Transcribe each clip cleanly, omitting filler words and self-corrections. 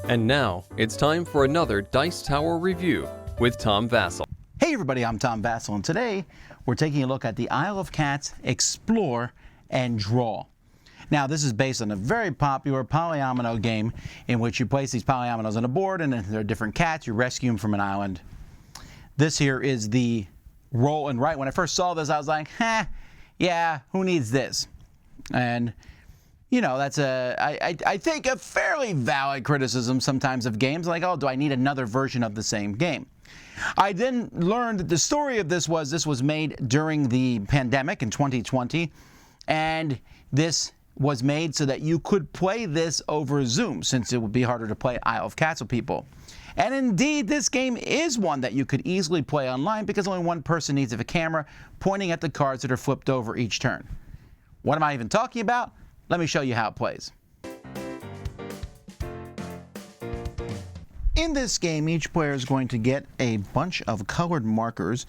And now, it's time for another Dice Tower review with Tom Vasel. Hey everybody, I'm Tom Vasel, and today we're taking a look at the Isle of Cats Explore and Draw. Now, this is based on a very popular polyomino game in which you place these polyominoes on a board, and there are different cats. You rescue them from an island. This here is the roll and write. When I first saw this, I was like, yeah, who needs this? And you know, that's I think a fairly valid criticism sometimes of games, like, oh, do I need another version of the same game? I then learned that the story of this was made during the pandemic in 2020, and this was made so that you could play this over Zoom, since it would be harder to play Isle of Cats with people. And indeed, this game is one that you could easily play online because only one person needs a camera pointing at the cards that are flipped over each turn. What am I even talking about? Let me show you how it plays. In this game, each player is going to get a bunch of colored markers,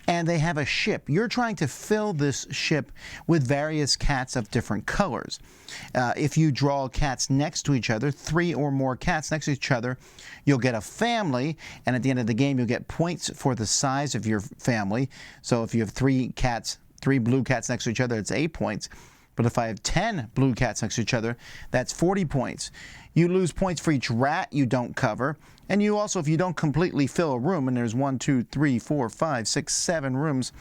and they have a ship. You're trying to fill this ship with various cats of different colors. If you draw cats next to each other, 3 or more cats next to each other, you'll get a family, and at the end of the game, you'll get points for the size of your family. So if you have 3 blue cats next to each other, it's 8 points. But if I have 10 blue cats next to each other, that's 40 points. You lose points for each rat you don't cover. And you also, if you don't completely fill a room, and there's 1, 2, 3, 4, 5, 6, 7 rooms,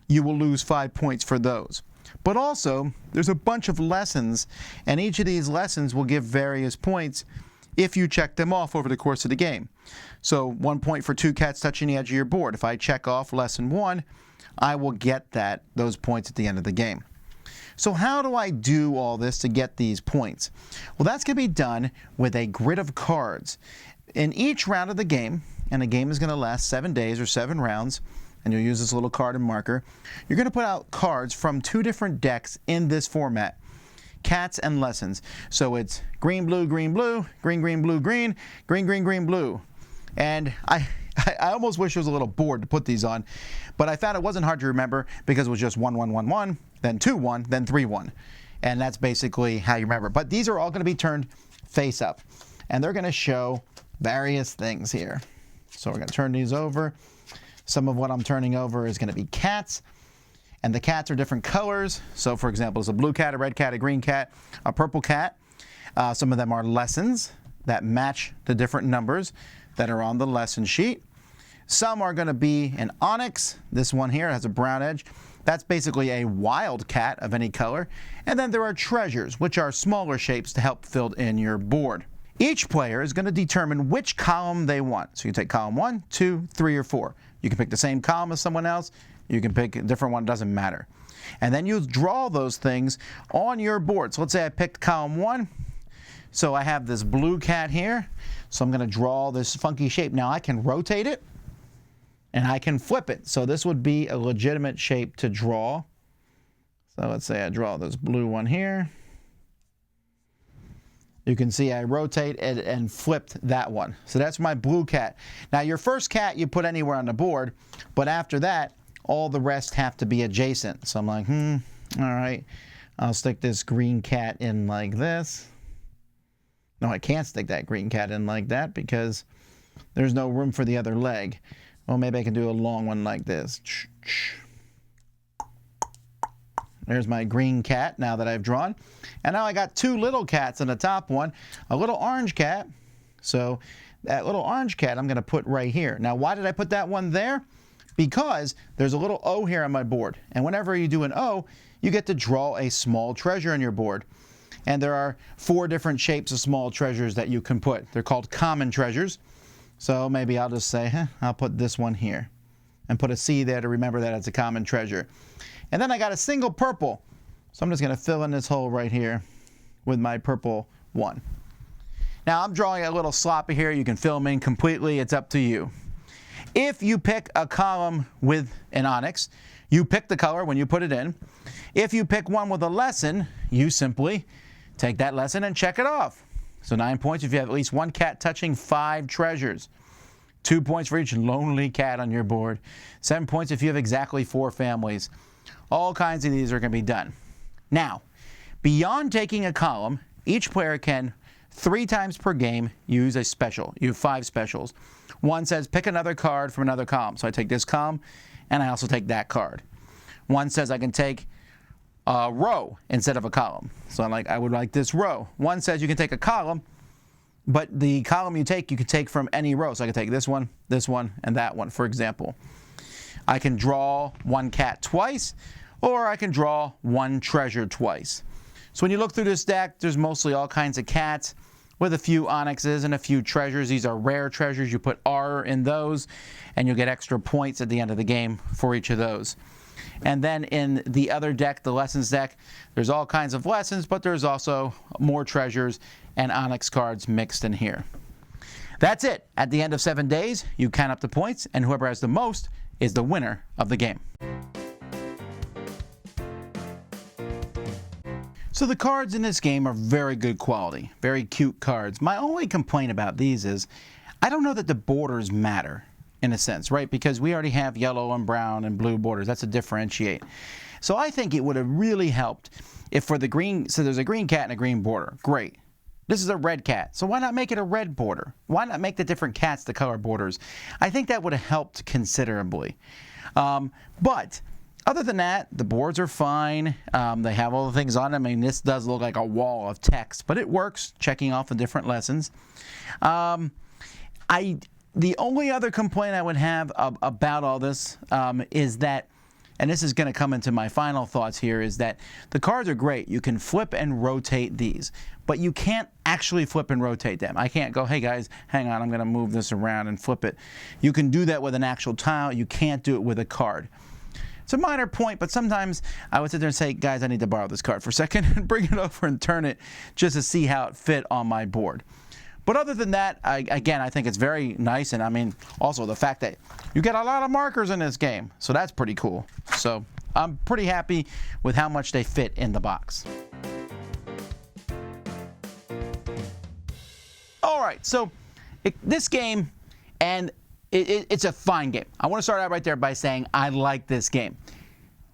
you will lose 5 points for those. But also, there's a bunch of lessons, and each of these lessons will give various points if you check them off over the course of the game. So 1 point for 2 cats touching the edge of your board. If I check off lesson 1, I will get those points at the end of the game. So how do I do all this to get these points? Well, that's going to be done with a grid of cards. In each round of the game, and the game is going to last 7 days or 7 rounds, and you'll use this little card and marker, you're going to put out cards from 2 different decks in this format. Cats and lessons. So it's green, blue, green, blue, green, green, blue, green, green, green, green, blue. And I almost wish there was a little board to put these on, but I found it wasn't hard to remember because it was just 1, 1, 1, 1, then 2, 1, then 3, 1. And that's basically how you remember. But these are all going to be turned face up, and they're going to show various things here. So we're going to turn these over. Some of what I'm turning over is going to be cats, and the cats are different colors. So for example, there's a blue cat, a red cat, a green cat, a purple cat. Some of them are lessons that match the different numbers that are on the lesson sheet. Some are going to be an onyx. This one here has a brown edge. That's basically a wild cat of any color. And then there are treasures, which are smaller shapes to help fill in your board. Each player is going to determine which column they want. So you take column 1, 2, 3, or 4. You can pick the same column as someone else. You can pick a different one, doesn't matter. And then you draw those things on your board. So let's say I picked column 1. So I have this blue cat here. So I'm going to draw this funky shape. Now I can rotate it, and I can flip it. So this would be a legitimate shape to draw. So let's say I draw this blue one here. You can see I rotate it and flipped that one. So that's my blue cat. Now your first cat you put anywhere on the board, but after that, all the rest have to be adjacent. So I'm like, all right, I'll stick this green cat in like this. No, I can't stick that green cat in like that because there's no room for the other leg. Well, maybe I can do a long one like this. There's my green cat now that I've drawn. And now I got 2 little cats in the top one, a little orange cat. So that little orange cat I'm going to put right here. Now, why did I put that one there? Because there's a little O here on my board. And whenever you do an O, you get to draw a small treasure on your board. And there are 4 different shapes of small treasures that you can put. They're called common treasures. So maybe I'll just say, I'll put this one here and put a C there to remember that it's a common treasure. And then I got a single purple. So I'm just going to fill in this hole right here with my purple one. Now I'm drawing a little sloppy here. You can fill them in completely. It's up to you. If you pick a column with an onyx, you pick the color when you put it in. If you pick one with a lesson, you simply take that lesson and check it off. So 9 points if you have at least 1 cat touching 5 treasures. 2 points for each lonely cat on your board. 7 points if you have exactly 4 families. All kinds of these are going to be done. Now, beyond taking a column, each player can 3 times per game, use a special. You have 5 specials. One says pick another card from another column. So I take this column, and I also take that card. One says I can take a row instead of a column. So I would like this row. One says you can take a column, but the column you can take from any row. So I can take this one, and that one, for example. I can draw 1 cat twice, or I can draw 1 treasure twice. So when you look through this deck, there's mostly all kinds of cats with a few onyxes and a few treasures. These are rare treasures. You put R in those, and you'll get extra points at the end of the game for each of those. And then in the other deck, the lessons deck, there's all kinds of lessons, but there's also more treasures and onyx cards mixed in here. That's it. At the end of 7 days, you count up the points, and whoever has the most is the winner of the game. So the cards in this game are very good quality, very cute cards. My only complaint about these is I don't know that the borders matter in a sense, right? Because we already have yellow and brown and blue borders. That's a differentiate. So I think it would have really helped if for the green, so there's a green cat and a green border. Great. This is a red cat. So why not make it a red border? Why not make the different cats the color borders? I think that would have helped considerably. But other than that, the boards are fine. They have all the things on them. I mean, this does look like a wall of text, but it works, checking off the different lessons. The only other complaint I would have about all this is that, and this is going to come into my final thoughts here, is that the cards are great. You can flip and rotate these, but you can't actually flip and rotate them. I can't go, hey guys, hang on, I'm going to move this around and flip it. You can do that with an actual tile. You can't do it with a card. It's a minor point, but sometimes I would sit there and say, guys, I need to borrow this card for a second and bring it over and turn it just to see how it fit on my board. But other than that, again, I think it's very nice, and I mean, also the fact that you get a lot of markers in this game, so that's pretty cool. So I'm pretty happy with how much they fit in the box. All right, so this game, and it's a fine game. I want to start out right there by saying I like this game.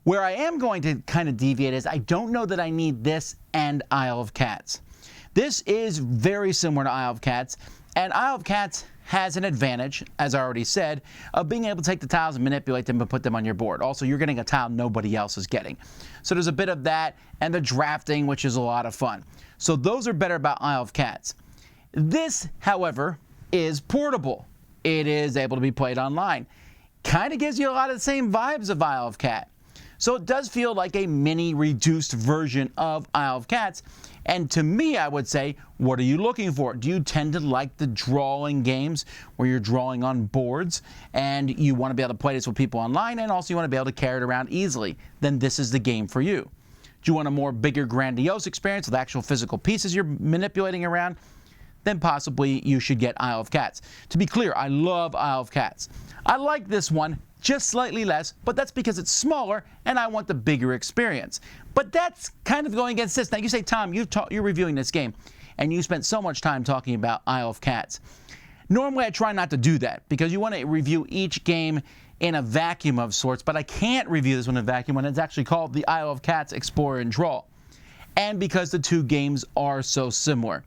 Where I am going to kind of deviate is I don't know that I need this and Isle of Cats. This is very similar to Isle of Cats, and Isle of Cats has an advantage, as I already said, of being able to take the tiles and manipulate them and put them on your board. Also, you're getting a tile nobody else is getting. So there's a bit of that, and the drafting, which is a lot of fun. So those are better about Isle of Cats. This, however, is portable. It is able to be played online. Kind of gives you a lot of the same vibes of Isle of Cat. So it does feel like a mini reduced version of Isle of Cats. And to me, I would say, what are you looking for? Do you tend to like the drawing games where you're drawing on boards and you want to be able to play this with people online, and also you want to be able to carry it around easily? Then this is the game for you. Do you want a more bigger, grandiose experience with actual physical pieces you're manipulating around? Then possibly you should get Isle of Cats. To be clear, I love Isle of Cats. I like this one just slightly less, but that's because it's smaller and I want the bigger experience. But that's kind of going against this. Now you say, Tom, you're reviewing this game and you spent so much time talking about Isle of Cats. Normally I try not to do that because you want to review each game in a vacuum of sorts, but I can't review this one in a vacuum when it's actually called the Isle of Cats Explore and Draw. And because the two games are so similar.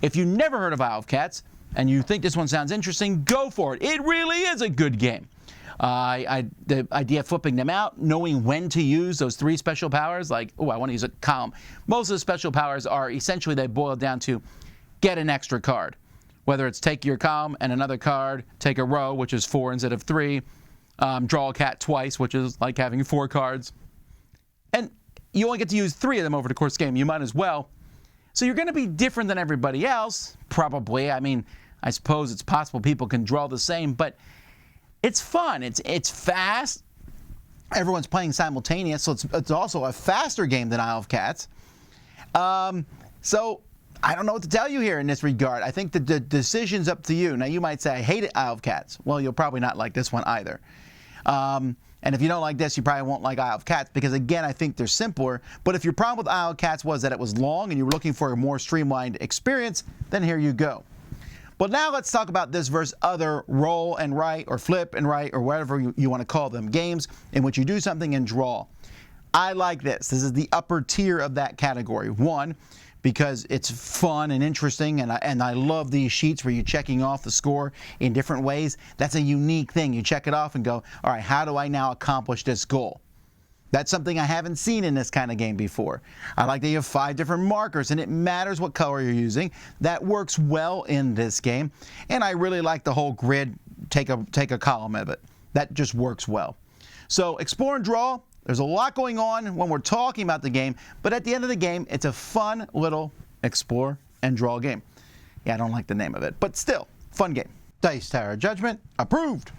If you never heard of Isle of Cats and you think this one sounds interesting, go for it. It really is a good game. The idea of flipping them out, knowing when to use those 3 special powers, like, oh, I want to use a column. Most of the special powers are essentially, they boil down to get an extra card. Whether it's take your column and another card, take a row, which is 4 instead of 3, draw a cat twice, which is like having 4 cards. And you only get to use 3 of them over the course of the game. You might as well. So you're going to be different than everybody else, probably. I mean, I suppose it's possible people can draw the same, but it's fun. It's fast. Everyone's playing simultaneous, so it's also a faster game than Isle of Cats. So I don't know what to tell you here in this regard. I think the decision's up to you. Now, you might say, I hate Isle of Cats. Well, you'll probably not like this one either. And if you don't like this, you probably won't like Isle of Cats because, again, I think they're simpler. But if your problem with Isle of Cats was that it was long and you were looking for a more streamlined experience, then here you go. But now let's talk about this versus other roll and write or flip and write or whatever you want to call them, games in which you do something and draw. I like this. This is the upper tier of that category. One, because it's fun and interesting, and I love these sheets where you're checking off the score in different ways. That's a unique thing. You check it off and go, all right, how do I now accomplish this goal? That's something I haven't seen in this kind of game before. I like that you have 5 different markers, and it matters what color you're using. That works well in this game, and I really like the whole grid, take a column of it. That just works well. So explore and draw. There's a lot going on when we're talking about the game, but at the end of the game, it's a fun little explore and draw game. Yeah, I don't like the name of it, but still, fun game. Dice Tower Judgment approved.